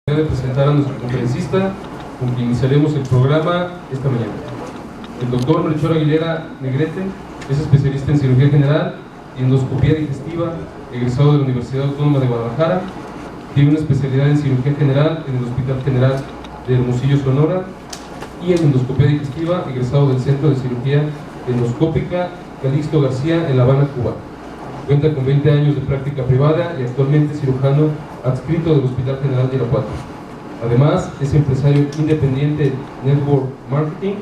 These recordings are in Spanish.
De presentar a nuestro conferencista con quien iniciaremos el programa esta mañana. El doctor Melchor Aguilera Negrete es especialista en cirugía general y endoscopía digestiva, egresado de la Universidad Autónoma de Guadalajara. Tiene una especialidad en cirugía general en el Hospital General de Hermosillo, Sonora, y en endoscopía digestiva, egresado del Centro de Cirugía Endoscópica Calixto García en La Habana, Cuba. Cuenta con 20 años de práctica privada y actualmente es cirujano adscrito del Hospital General de Irapuato. Además, es empresario independiente Network Marketing.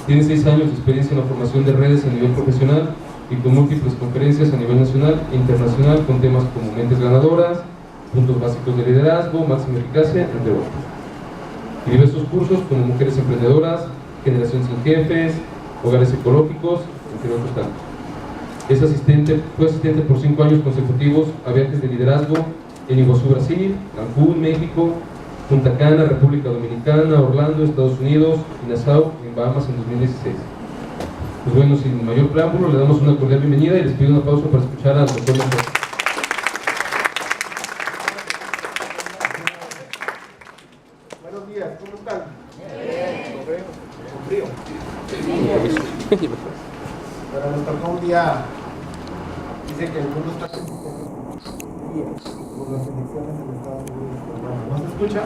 Tiene 6 años de experiencia en la formación de redes a nivel profesional y con múltiples conferencias a nivel nacional e internacional con temas como mentes ganadoras, puntos básicos de liderazgo, máxima eficacia, entre otros. Y diversos cursos como mujeres emprendedoras, generación sin jefes, hogares ecológicos, entre otros tantos. Fue asistente por 5 años consecutivos a viajes de liderazgo en Iguazú, Brasil, Cancún, México, Punta Cana, República Dominicana, Orlando, Estados Unidos y Nassau, en Bahamas, en 2016. Pues bueno, sin mayor preámbulo, le damos una cordial bienvenida y les pido una pausa para escuchar al doctor Melchor. Buenos días, ¿cómo están? Bien. ¿Con frío? Sí. Pero nos tocó un día, dice que el mundo está bien por las elecciones en Estados Unidos. ¿No se escucha?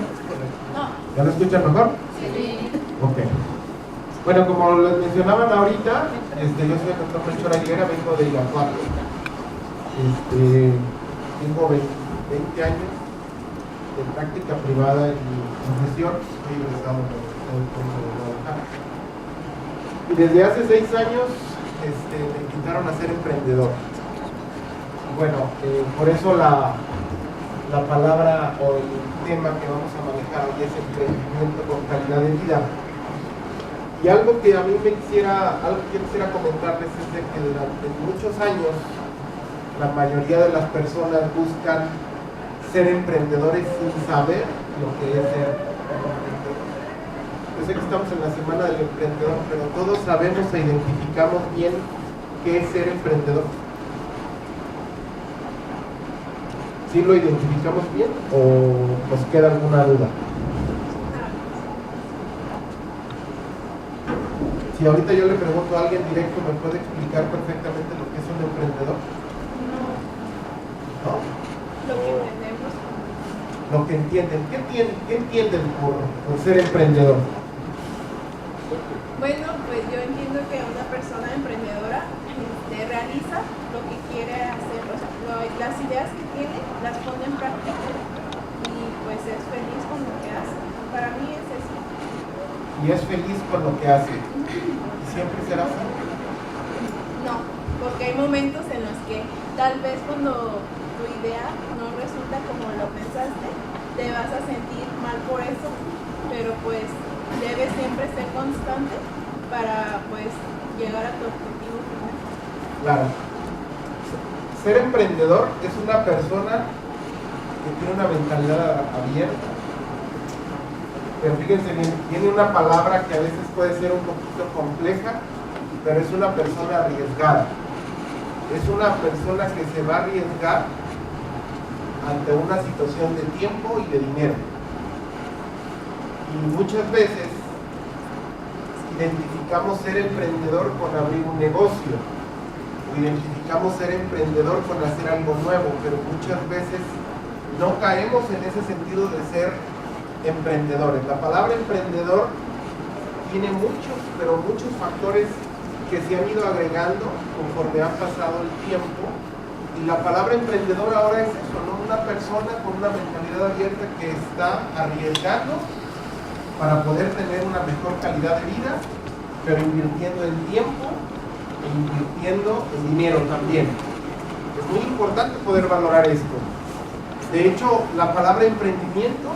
No. ¿Ya lo escuchan mejor? Sí. Ok. Bueno, como les mencionaban ahorita, yo soy el doctor Melchor Aguilera, vengo de Irapuato. Tengo 20 años de práctica privada en mi profesión, soy egresado por el Autónoma de Guadalajara. Y desde hace 6 años me invitaron a ser emprendedor. Y bueno, por eso la palabra o el tema que vamos a manejar hoy es emprendimiento con calidad de vida. Y algo que yo quisiera comentarles es de que durante muchos años la mayoría de las personas buscan ser emprendedores sin saber lo que es ser emprendedor. Yo sé que estamos en la semana del emprendedor, pero todos sabemos e identificamos bien qué es ser emprendedor. ¿Sí lo identificamos bien o nos queda alguna duda? Si ahorita yo le pregunto a alguien directo, ¿me puede explicar perfectamente lo que es un emprendedor? ¿No? Lo que entendemos. Lo que entienden. ¿Qué entienden por ser emprendedor? Bueno, pues yo entiendo que una persona emprendedora realiza lo que quiere hacer, o sea, las ideas que tiene las pone en práctica y pues es feliz con lo que hace. Para mí es eso. Y es feliz con lo que hace. ¿Y siempre será así? No, porque hay momentos en los que tal vez cuando tu idea no resulta como lo pensaste, te vas a sentir mal por eso, pero pues debes siempre ser constante para pues llegar a tu objetivo final. Claro. Ser emprendedor es una persona que tiene una mentalidad abierta. Pero fíjense bien, tiene una palabra que a veces puede ser un poquito compleja, pero es una persona arriesgada. Es una persona que se va a arriesgar ante una situación de tiempo y de dinero. Y muchas veces identificamos ser emprendedor con abrir un negocio, o identificamos ser emprendedor con hacer algo nuevo, pero muchas veces no caemos en ese sentido de ser emprendedores. La palabra emprendedor tiene muchos factores que se han ido agregando conforme ha pasado el tiempo, y la palabra emprendedor ahora es eso, ¿no? Una persona con una mentalidad abierta que está arriesgando para poder tener una mejor calidad de vida, pero invirtiendo en tiempo e invirtiendo en dinero también. Es muy importante poder valorar esto. De hecho, la palabra emprendimiento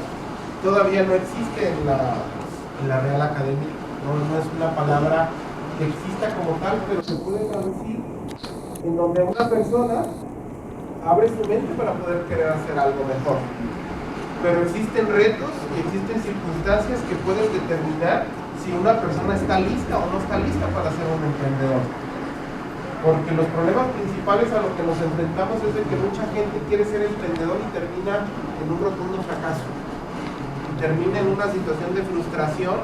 todavía no existe en la Real Academia, no es una palabra que exista como tal, pero se puede traducir en donde una persona abre su mente para poder querer hacer algo mejor. Pero existen retos y existen circunstancias que pueden determinar si una persona está lista o no está lista para ser un emprendedor. Porque los problemas principales a los que nos enfrentamos es de que mucha gente quiere ser emprendedor y termina en un rotundo fracaso. termina en una situación de frustración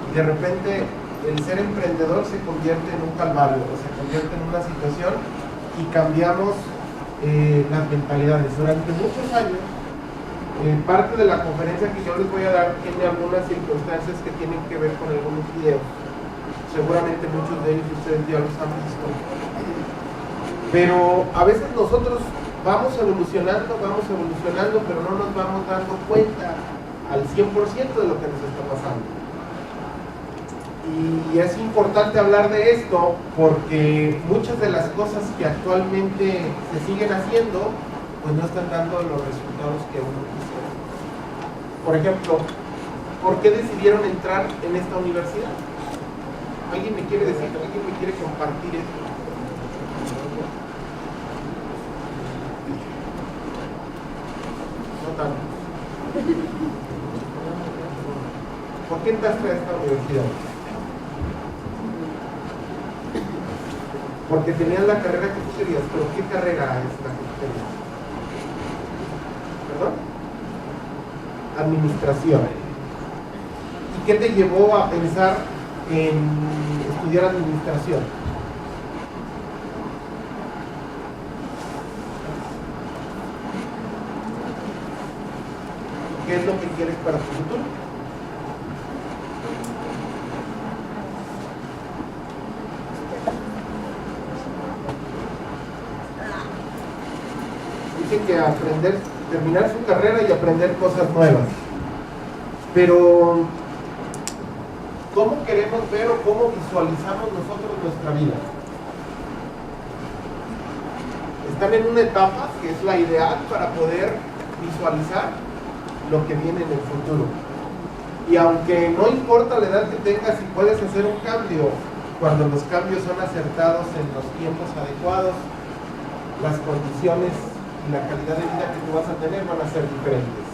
y de repente el ser emprendedor se convierte en un calvario, o se convierte en una situación y cambiamos las mentalidades. Durante muchos años, parte de la conferencia que yo les voy a dar tiene algunas circunstancias que tienen que ver con algunos videos. Seguramente muchos de ellos ustedes ya los han visto. Pero a veces nosotros vamos evolucionando, pero no nos vamos dando cuenta al 100% de lo que nos está pasando. Y es importante hablar de esto porque muchas de las cosas que actualmente se siguen haciendo, pues no están dando los resultados que uno quisiera. Por ejemplo, ¿por qué decidieron entrar en esta universidad? ¿Alguien me quiere decir? ¿Alguien me quiere compartir esto? No tanto. ¿Por qué entraste a esta universidad? Porque tenías la carrera que tú querías, pero ¿qué carrera es la que tú querías? ¿Perdón? Administración. ¿Y qué te llevó a pensar en estudiar administración? ¿Qué es lo que quieres para tu futuro? Dicen que aprender, terminar su carrera y aprender cosas nuevas. Pero ¿cómo queremos ver o cómo visualizamos nosotros nuestra vida? Están en una etapa que es la ideal para poder visualizar lo que viene en el futuro. Y aunque no importa la edad que tengas, si puedes hacer un cambio, cuando los cambios son acertados en los tiempos adecuados, las condiciones y la calidad de vida que tú vas a tener van a ser diferentes.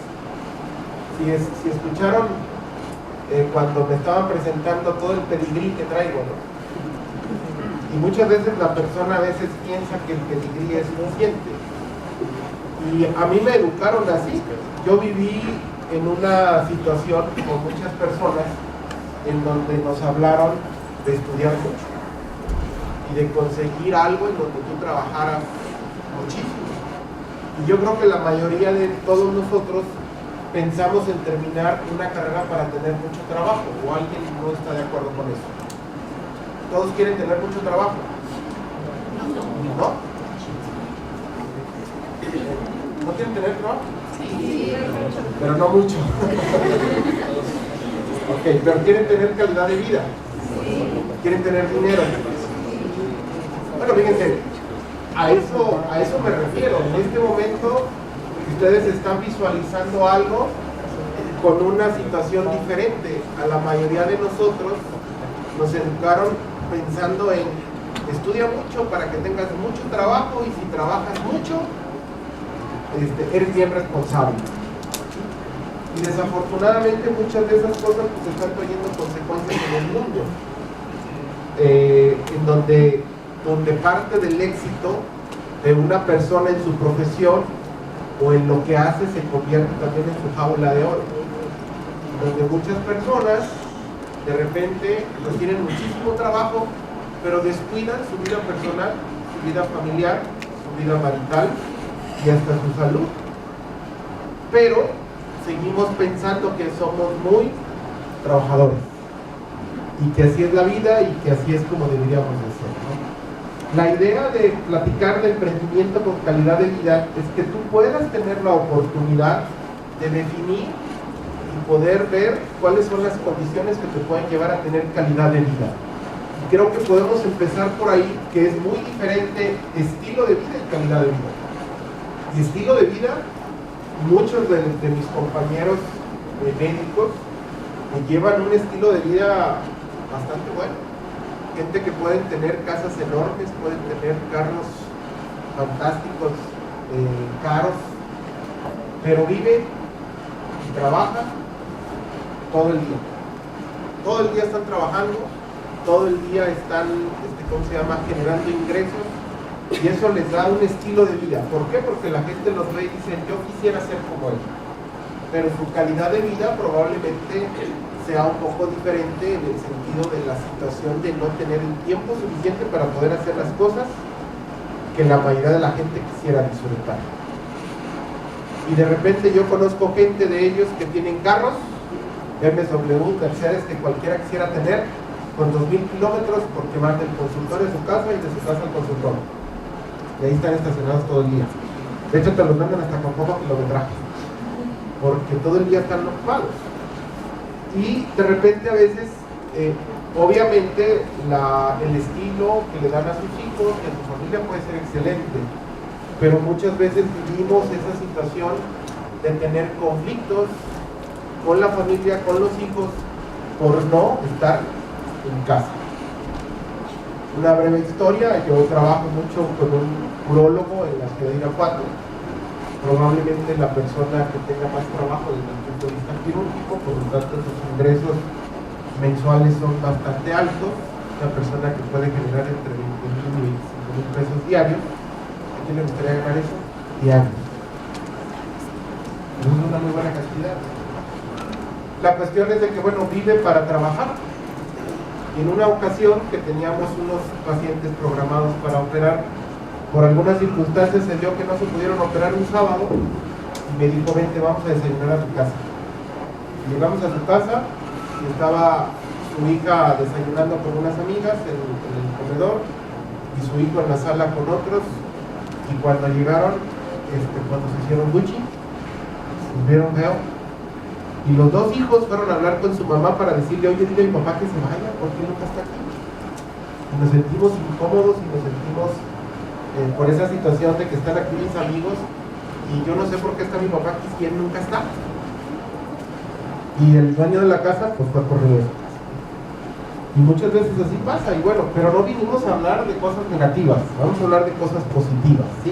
Si escucharon cuando me estaban presentando todo el pedigrí que traigo, ¿no? Y muchas veces la persona a veces piensa que el pedigrí es suficiente. Y a mí me educaron así. Yo viví en una situación con muchas personas en donde nos hablaron de estudiar mucho y de conseguir algo en donde tú trabajaras muchísimo. Y yo creo que la mayoría de todos nosotros pensamos en terminar una carrera para tener mucho trabajo, o alguien no está de acuerdo con eso. ¿Todos quieren tener mucho trabajo? ¿No? ¿No quieren tener trabajo? Sí. Pero no mucho. Ok, pero quieren tener calidad de vida. Quieren tener dinero. Bueno, fíjense, a eso me refiero. En este momento ustedes están visualizando algo con una situación diferente. A la mayoría de nosotros nos educaron pensando en estudia mucho para que tengas mucho trabajo, y si trabajas mucho, eres bien responsable. Y desafortunadamente muchas de esas cosas pues están trayendo consecuencias en el mundo, en donde parte del éxito de una persona en su profesión o en lo que hace se convierte también en su jaula de oro, donde muchas personas de repente pues tienen muchísimo trabajo, pero descuidan su vida personal, su vida familiar, su vida marital y hasta su salud. Pero seguimos pensando que somos muy trabajadores y que así es la vida y que así es como deberíamos de ser, ¿no? La idea de platicar de emprendimiento con calidad de vida es que tú puedas tener la oportunidad de definir y poder ver cuáles son las condiciones que te pueden llevar a tener calidad de vida. Y creo que podemos empezar por ahí, que es muy diferente estilo de vida y calidad de vida. Y estilo de vida, muchos de mis compañeros médicos me llevan un estilo de vida bastante bueno. Gente que pueden tener casas enormes, pueden tener carros fantásticos, caros, pero viven y trabajan todo el día. Todo el día están trabajando, todo el día están, ¿cómo se llama?, generando ingresos, y eso les da un estilo de vida. ¿Por qué? Porque la gente los ve y dicen, yo quisiera ser como él. pero su calidad de vida probablemente sea un poco diferente en el sentido de la situación de no tener el tiempo suficiente para poder hacer las cosas que la mayoría de la gente quisiera disfrutar. Y de repente yo conozco gente de ellos que tienen carros BMW, Mercedes, que cualquiera quisiera tener, con 2000 kilómetros, porque van del consultorio a su casa y de su casa al consultorio. Y ahí están estacionados todo el día. De hecho, te los mandan hasta con poco kilometraje, porque todo el día están ocupados. Y de repente a veces, obviamente, el estilo que le dan a sus hijos y a su familia puede ser excelente, pero muchas veces vivimos esa situación de tener conflictos con la familia, con los hijos, por no estar en casa. Una breve historia: yo trabajo mucho con un urólogo en la ciudad de Irapuato, probablemente la persona que tenga más trabajo desde el punto de vista quirúrgico, por lo tanto sus ingresos mensuales son bastante altos, una persona que puede generar entre 20,000 y 25,000 pesos diarios. ¿A quién le gustaría ganar eso? Diarios. Eso es una muy buena cantidad. La cuestión es de que, bueno, vive para trabajar. Y en una ocasión que teníamos unos pacientes programados para operar, por algunas circunstancias se dio que no se pudieron operar un sábado, y me dijo: vente, vamos a desayunar a tu casa. Llegamos a su casa y estaba su hija desayunando con unas amigas en el comedor, y su hijo en la sala con otros, y cuando llegaron, cuando se hicieron Gucci, nos vieron feo, y los dos hijos fueron a hablar con su mamá para decirle: oye, dile a mi papá que se vaya, porque nunca está aquí. Y nos sentimos incómodos y nos sentimos por esa situación de que están aquí mis amigos y yo no sé por qué está mi papá aquí si él nunca está. Y el dueño de la casa pues fue corrido. Y muchas veces así pasa, y bueno, pero no vinimos a hablar de cosas negativas, vamos a hablar de cosas positivas, ¿sí?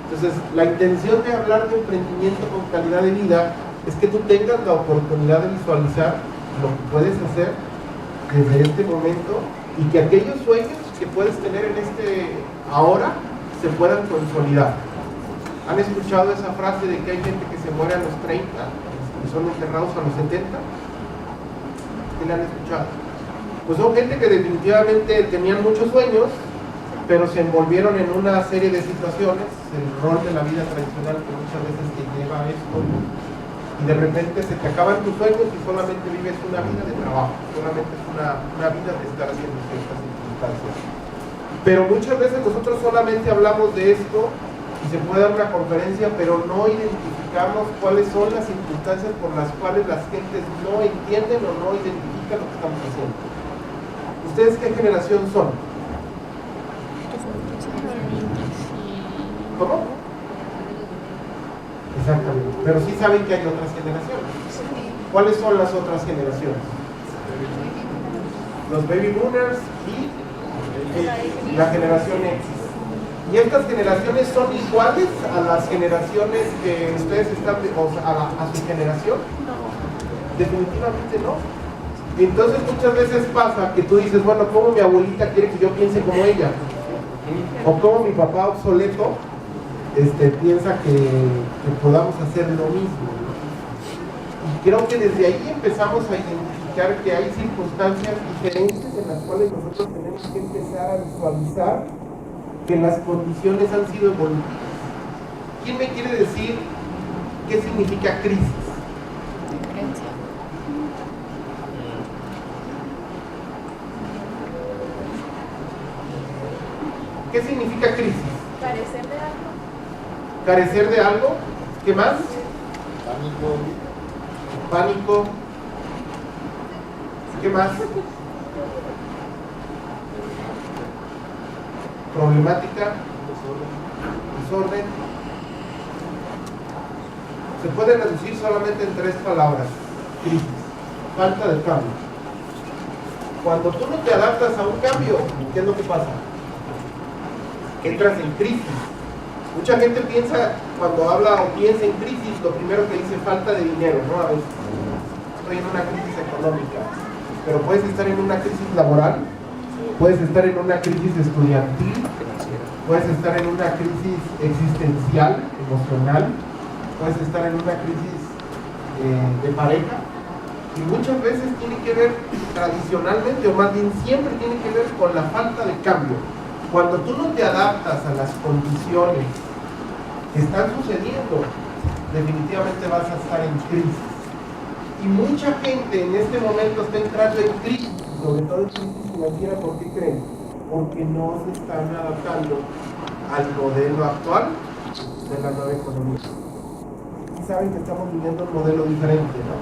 Entonces, la intención de hablar de emprendimiento con calidad de vida es que tú tengas la oportunidad de visualizar lo que puedes hacer desde este momento, y que aquellos sueños que puedes tener en ahora se puedan consolidar. ¿Han escuchado esa frase de que hay gente que se muere a los 30 y son enterrados a los 70? ¿Qué le han escuchado? Pues son gente que definitivamente tenían muchos sueños, pero se envolvieron en una serie de situaciones, el rol de la vida tradicional que muchas veces te lleva a esto, y de repente se te acaban tus sueños y solamente vives una vida de trabajo, solamente es una vida de estar haciendo ciertas circunstancias. Pero muchas veces nosotros solamente hablamos de esto y se puede dar una conferencia, pero no identificamos cuáles son las circunstancias por las cuales las gentes no entienden o no identifican lo que estamos haciendo. ¿Ustedes qué generación son? ¿Cómo? Exactamente, pero sí saben que hay otras generaciones. ¿Cuáles son las otras generaciones? Los baby boomers y la generación X. ¿Y estas generaciones son iguales a las generaciones que ustedes están, o sea, a su generación? No. Definitivamente no. Entonces muchas veces pasa que tú dices: bueno, ¿cómo mi abuelita quiere que yo piense como ella? O cómo mi papá obsoleto piensa que podamos hacer lo mismo. Y creo que desde ahí empezamos a identificar que hay circunstancias diferentes en las cuales nosotros tenemos que empezar a visualizar que las condiciones han sido evolutivas. ¿Quién me quiere decir qué significa crisis? ¿Qué significa crisis? Carecer de algo. Carecer de algo. ¿Qué más? Pánico. ¿Qué más? Problemática. Desorden. Se puede reducir solamente en 3 palabras: crisis. Falta de cambio. Cuando tú no te adaptas a un cambio, ¿qué es lo que pasa? Entras en crisis. Mucha gente piensa, cuando habla o piensa en crisis, lo primero que dice: falta de dinero, ¿no? A veces estoy en una crisis económica, pero puedes estar en una crisis laboral, puedes estar en una crisis estudiantil, puedes estar en una crisis existencial, emocional, puedes estar en una crisis de pareja, y muchas veces tiene que ver tradicionalmente, o más bien siempre tiene que ver con la falta de cambio. Cuando tú no te adaptas a las condiciones que están sucediendo, definitivamente vas a estar en crisis. Y mucha gente en este momento está entrando en crisis, sobre todo en crisis financiera. ¿Por qué creen? Porque no se están adaptando al modelo actual de la nueva economía. Y saben que estamos viviendo un modelo diferente, ¿no?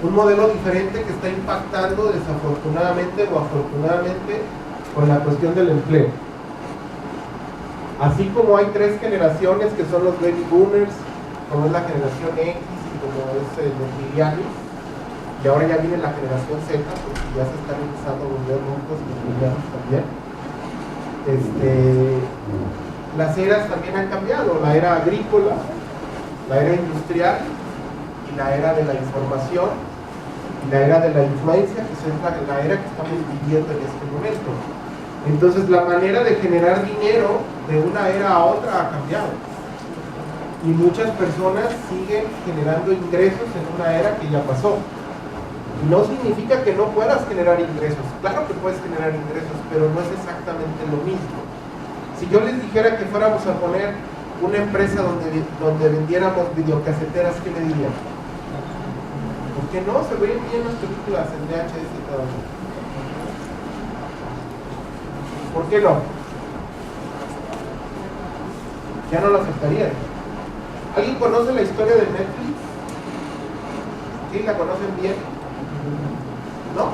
Un modelo diferente que está impactando desafortunadamente o afortunadamente con la cuestión del empleo. Así como hay tres generaciones que son los baby boomers, como es la generación X y como es los millennials, y ahora ya viene la generación Z, porque ya se están empezando a volver rucos y los millennials también. Las eras también han cambiado, la era agrícola, la era industrial y la era de la información y la era de la influencia, que es la era que estamos viviendo en este momento. Entonces la manera de generar dinero de una era a otra ha cambiado, y muchas personas siguen generando ingresos en una era que ya pasó. Y no significa que no puedas generar ingresos, claro que puedes generar ingresos, pero no es exactamente lo mismo. Si yo les dijera que fuéramos a poner una empresa donde vendiéramos videocaseteras, ¿qué me dirían? ¿Por qué no? Se ven bien las películas en VHS y todo. ¿Por qué no? Ya no lo aceptarían. ¿Alguien conoce la historia de Netflix? ¿Sí? ¿La conocen bien? ¿No?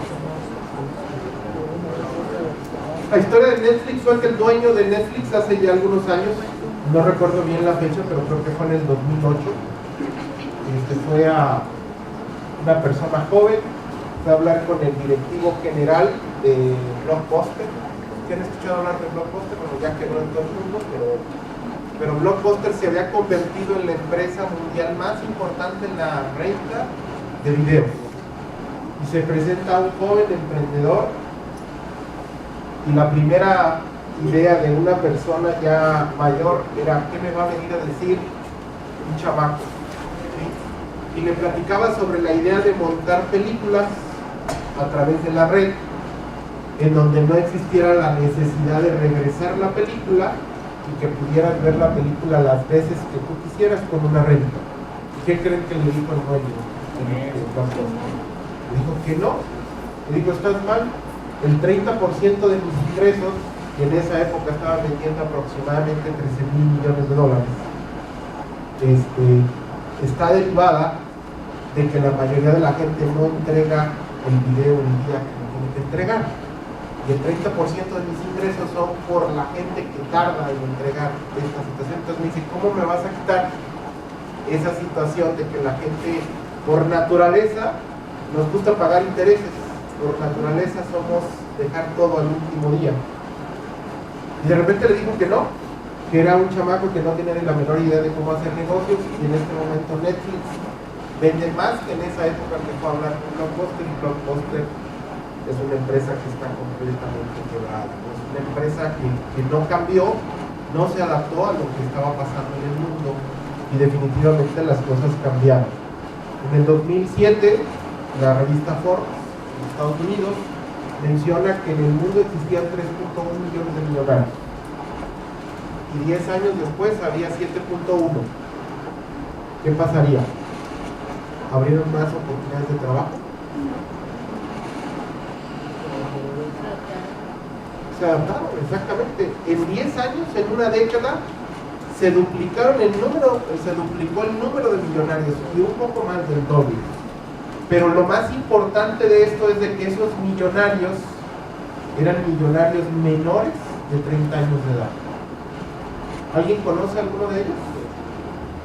La historia de Netflix fue que el dueño de Netflix hace ya algunos años, no recuerdo bien la fecha, pero creo que fue en el 2008, fue a una persona joven, fue a hablar con el directivo general de Blockbuster. ¿Han escuchado hablar de Blockbuster? Bueno, ya quedó en todo el mundo, pero Blockbuster se había convertido en la empresa mundial más importante en la renta de video. Y se presenta un joven emprendedor, y la primera idea de una persona ya mayor era: ¿qué me va a venir a decir un chamaco? ¿Sí? Y le platicaba sobre la idea de montar películas a través de la red, en donde no existiera la necesidad de regresar la película y que pudieras ver la película las veces que tú quisieras con una renta. ¿Qué creen que le dijo el dueño? Le dijo que no. Le dijo: estás mal. El 30% de mis ingresos, y en esa época estaba vendiendo aproximadamente $13,000 millones, está derivada de que la mayoría de la gente no entrega el video el día que lo tiene que entregar. Y el 30% de mis ingresos son por la gente que tarda en entregar esta situación. Entonces me dice: ¿cómo me vas a quitar esa situación de que la gente, por naturaleza, nos gusta pagar intereses? Por naturaleza somos dejar todo al último día. Y de repente le dijo que no, que era un chamaco que no tenía ni la menor idea de cómo hacer negocios, y en este momento Netflix vende más que en esa época que fue a hablar con Blockbuster, y Blockbuster es una empresa que está completamente quebrada. Es una empresa que no cambió, no se adaptó a lo que estaba pasando en el mundo, y definitivamente las cosas cambiaron. En el 2007, la revista Forbes de Estados Unidos menciona que en el mundo existían 3.1 millones de millonarios, y 10 años después había 7.1. ¿Qué pasaría? ¿Abrieron más oportunidades de trabajo? Se adaptaron, exactamente. En 10 años, en una década, se duplicó el número de millonarios, y un poco más del doble. Pero lo más importante de esto es de que esos millonarios eran millonarios menores de 30 años de edad. ¿Alguien conoce alguno de ellos?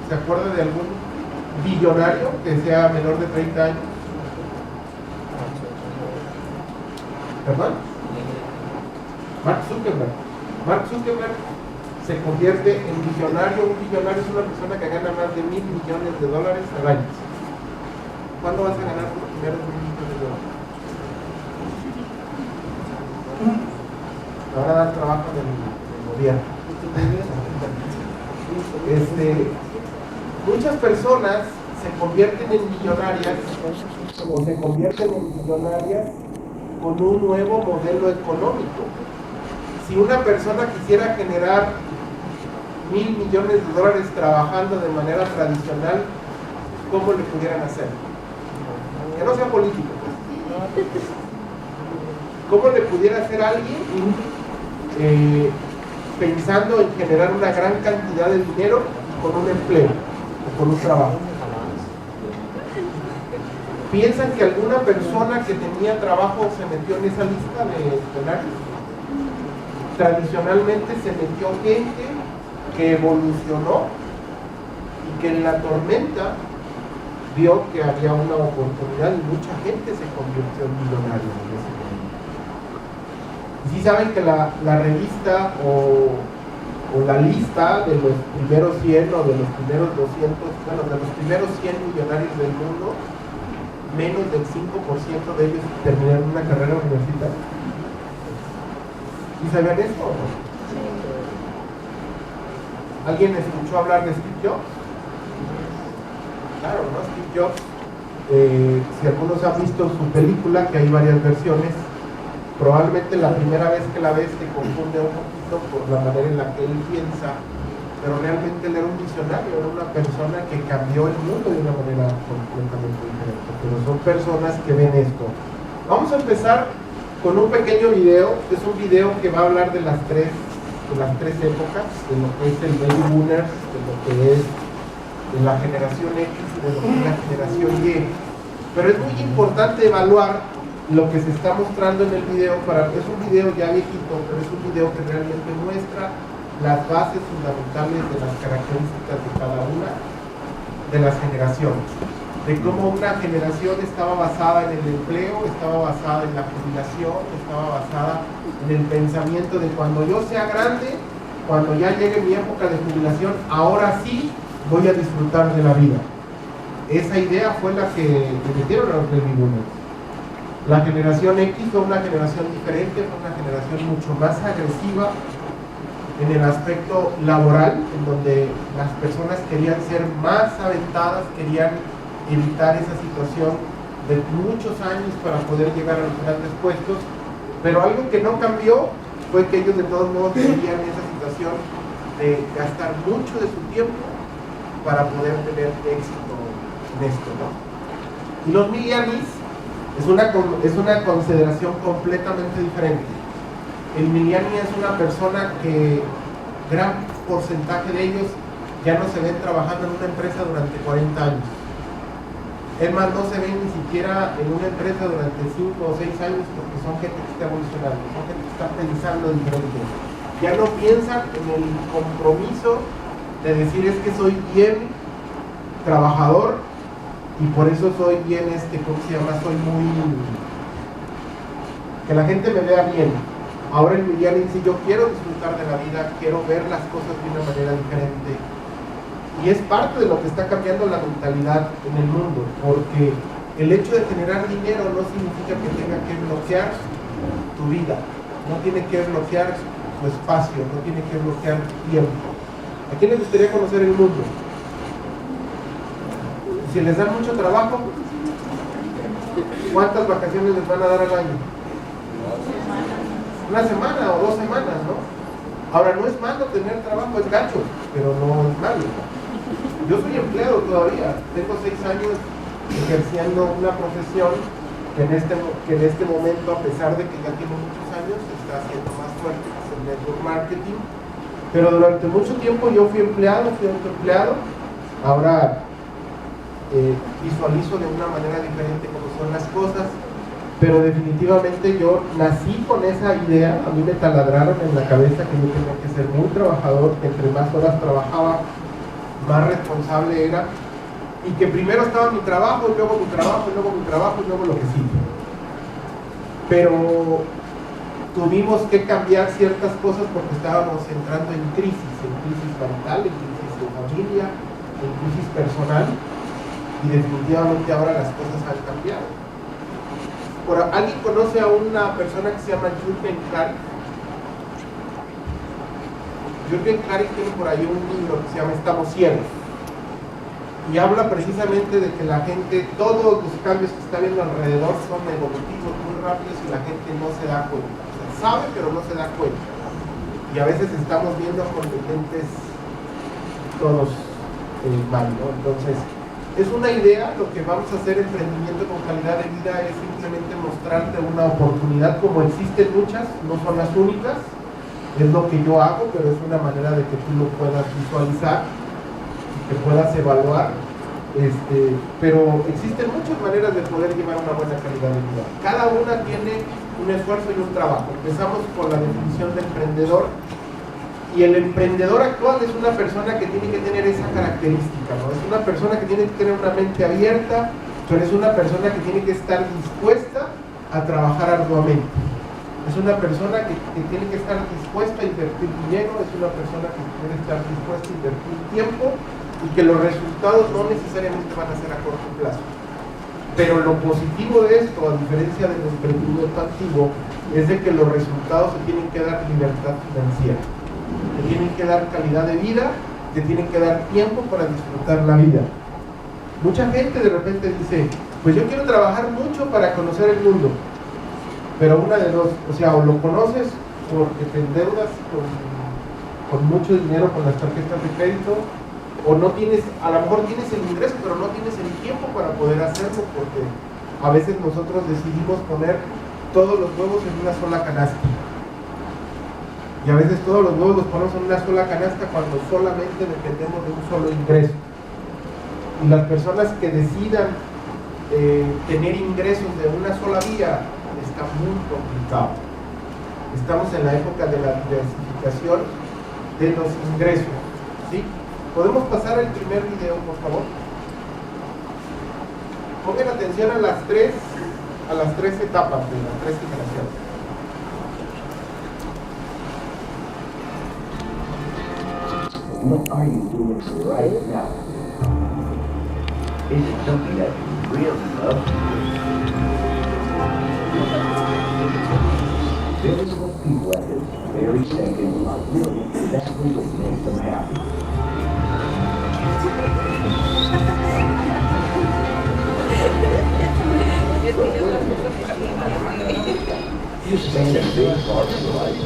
¿Se acuerda de algún billonario que sea menor de 30 años? ¿Perdón? Mark Zuckerberg. Mark Zuckerberg se convierte en billonario. Un billonario es una persona que gana más de $1,000 millones al año. ¿Cuándo vas a ganar tus primeros $1,000 millones? Ahora dar trabajo en el gobierno. Muchas personas se convierten en millonarias o se convierten en millonarias con un nuevo modelo económico. Si una persona quisiera generar $1,000 millones trabajando de manera tradicional, ¿cómo le pudieran hacer? Que no sea político, pues. ¿Cómo le pudiera hacer a alguien pensando en generar una gran cantidad de dinero con un empleo o con un trabajo? ¿Piensan que alguna persona que tenía trabajo se metió en esa lista de millonarios? Tradicionalmente se metió gente que evolucionó y que en la tormenta vio que había una oportunidad y mucha gente se convirtió en millonario en ese momento. Y sí saben que la revista o la lista de los primeros 100 o de los primeros 200, bueno, de los primeros 100 millonarios del mundo, menos del 5% de ellos terminaron una carrera universitaria. ¿Y sabían eso o no? ¿Alguien escuchó hablar de Steve Jobs? Claro, ¿no? Steve Jobs, si algunos han visto su película, que hay varias versiones, probablemente la primera vez que la ves te confunde un poquito por la manera en la que él piensa, pero realmente él era un visionario, era una persona que cambió el mundo de una manera completamente diferente. Pero son personas que ven esto. Vamos a empezar con un pequeño video. Es un video que va a hablar de las tres épocas, de lo que es el Baby Boomers, de lo que es la generación X y de lo que es la generación Y. Pero es muy importante evaluar lo que se está mostrando en el video. Es un video ya viejito, pero es un video que realmente muestra las bases fundamentales de las características de cada una de las generaciones, de cómo una generación estaba basada en el empleo, estaba basada en la jubilación, estaba basada en el pensamiento de cuando yo sea grande, cuando ya llegue mi época de jubilación, ahora sí voy a disfrutar de la vida. Esa idea fue la que metieron a los baby boomers. La generación X fue una generación diferente, fue una generación mucho más agresiva en el aspecto laboral, en donde las personas querían ser más aventadas, querían evitar esa situación de muchos años para poder llegar a los grandes puestos, pero algo que no cambió fue que ellos de todos modos tenían esa situación de gastar mucho de su tiempo para poder tener éxito en esto, ¿no? Y los millennials es una consideración completamente diferente. El millennial es una persona que gran porcentaje de ellos ya no se ven trabajando en una empresa durante 40 años. Es más, no se ven ni siquiera en una empresa durante 5 o 6 años porque son gente que está evolucionando, son gente que está pensando diferente. Ya no piensan en el compromiso de decir es que soy bien trabajador y por eso soy bien, ¿cómo se llama? Soy muy... que la gente me vea bien. Ahora el millennial dice, yo quiero disfrutar de la vida, quiero ver las cosas de una manera diferente. Y es parte de lo que está cambiando la mentalidad en el mundo, porque el hecho de generar dinero no significa que tenga que bloquear tu vida, no tiene que bloquear tu espacio, no tiene que bloquear tu tiempo. ¿A quién les gustaría conocer el mundo? Si les dan mucho trabajo, ¿cuántas vacaciones les van a dar al año? Una semana o 2 semanas, ¿no? Ahora, no es malo tener trabajo, es gacho, pero no es malo. Yo soy empleado todavía, tengo 6 años ejerciendo una profesión que en este momento, a pesar de que ya tiene muchos años, se está haciendo más fuerte, que es el network marketing. Pero durante mucho tiempo yo fui autoempleado. Ahora visualizo de una manera diferente cómo son las cosas. Pero definitivamente yo nací con esa idea, a mí me taladraron en la cabeza que yo tenía que ser muy trabajador, que entre más horas trabajaba, más responsable era, y que primero estaba mi trabajo, y luego mi trabajo, y luego mi trabajo, y luego lo que sigue. Pero tuvimos que cambiar ciertas cosas porque estábamos entrando en crisis marital, en crisis de familia, en crisis personal, y definitivamente ahora las cosas han cambiado. ¿Alguien conoce a una persona que se llama Jürgen Klarik? Jürgen Klarik tiene por ahí un libro que se llama Estamos ciegos. y habla precisamente de que la gente, todos los cambios que está viendo alrededor son evolutivos, muy rápidos y la gente no se da cuenta. O sea, sabe pero no se da cuenta. Y a veces estamos viendo con lentes todos mal, ¿no? Entonces, es una idea. Lo que vamos a hacer Emprendimiento con Calidad de Vida es simplemente mostrarte una oportunidad, como existen muchas, no son las únicas, es lo que yo hago, pero es una manera de que tú lo puedas visualizar, que puedas evaluar, pero existen muchas maneras de poder llevar una buena calidad de vida. Cada una tiene un esfuerzo y un trabajo. Empezamos con la definición de emprendedor. Y el emprendedor actual es una persona que tiene que tener esa característica, ¿no? Es una persona que tiene que tener una mente abierta, pero es una persona que tiene que estar dispuesta a trabajar arduamente. Es una persona que tiene que estar dispuesta a invertir dinero, es una persona que tiene que estar dispuesta a invertir tiempo y que los resultados no necesariamente van a ser a corto plazo. Pero lo positivo de esto, a diferencia del emprendimiento antiguo, es de que los resultados se tienen que dar libertad financiera. Te tienen que dar calidad de vida, te tienen que dar tiempo para disfrutar la vida. Mucha gente de repente dice, pues yo quiero trabajar mucho para conocer el mundo, pero una de dos, o sea, o lo conoces porque te endeudas con mucho dinero con las tarjetas de crédito, o no tienes, a lo mejor tienes el ingreso, pero no tienes el tiempo para poder hacerlo, porque a veces nosotros decidimos poner todos los huevos en una sola canasta. Y a veces todos los huevos los ponemos en una sola canasta cuando solamente dependemos de un solo ingreso. Y las personas que decidan tener ingresos de una sola vía, está muy complicado. Estamos en la época de la diversificación de los ingresos, ¿sí? ¿Podemos pasar el primer video, por favor? Pongan atención a las tres etapas de las tres generaciones. What are you doing right now? Is it something that you really love? Billions of people at this very second are doing exactly what makes them happy. You spend a big part of your life.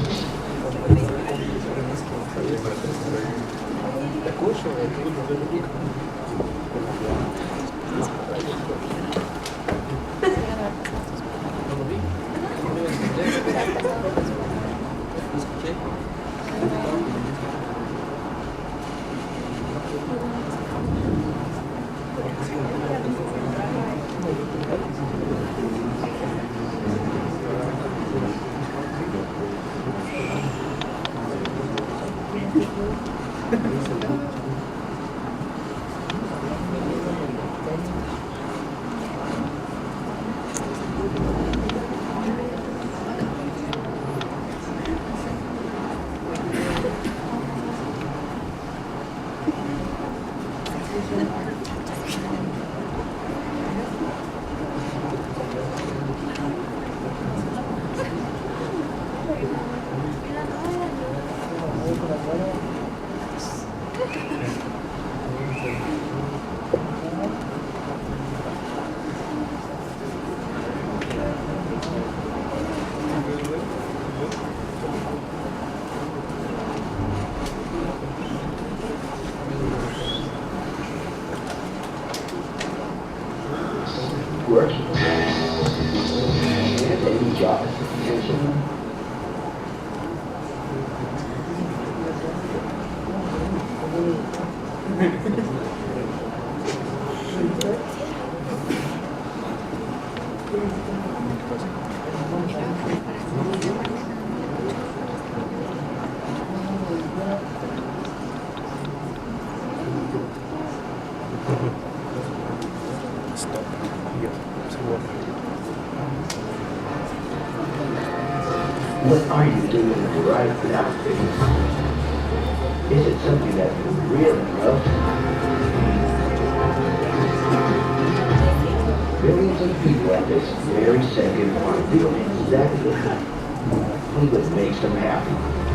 Work and any job. What are you doing right now? Is it something that you really love? Billions of people at this very second are doing exactly what makes them happy.